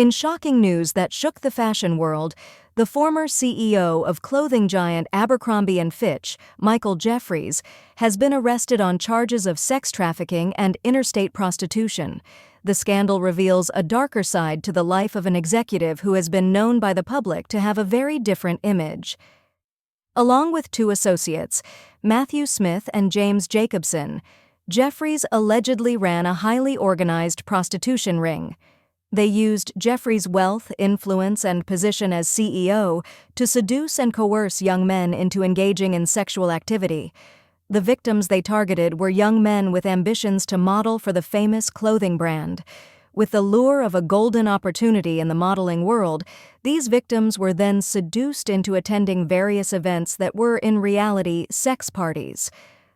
In shocking news that shook the fashion world, the former CEO of clothing giant Abercrombie Fitch, Jeffries, has been arrested on charges of sex trafficking and interstate prostitution. The scandal reveals a darker side to the life of an executive who has been known by the public to have a very different image. Along with two associates, Matthew Smith and James Jacobson, Jeffries allegedly ran a highly organized prostitution ring. They used Jeffries' wealth, influence, and position as CEO to seduce and coerce young men into engaging in sexual activity. The victims they targeted were young men with ambitions to model for the famous clothing brand. With the lure of a golden opportunity in the modeling world, these victims were then seduced into attending various events that were in reality sex parties.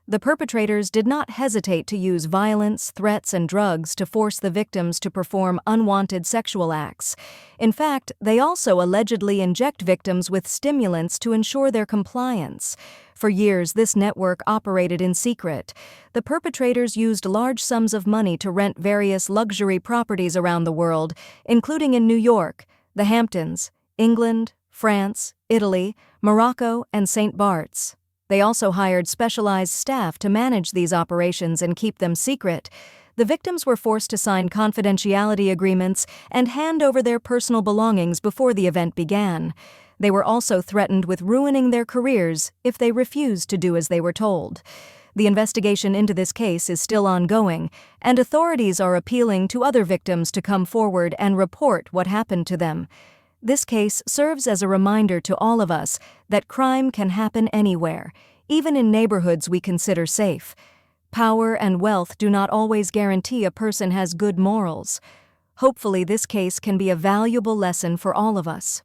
The perpetrators did not hesitate to use violence, threats, and drugs to force the victims to perform unwanted sexual acts. In fact, they also allegedly inject victims with stimulants to ensure their compliance. For years, this network operated in secret. The perpetrators used large sums of money to rent various luxury properties around the world, including in New York, the Hamptons, England, France, Italy, Morocco, and St. Bart's. They also hired specialized staff to manage these operations and keep them secret. The victims were forced to sign confidentiality agreements and hand over their personal belongings before the event began. They were also threatened with ruining their careers if they refused to do as they were told. The investigation into this case is still ongoing, and authorities are appealing to other victims to come forward and report what happened to them. This case serves as a reminder to all of us that crime can happen anywhere, even in neighborhoods we consider safe. Power and wealth do not always guarantee a person has good morals. Hopefully, this case can be a valuable lesson for all of us.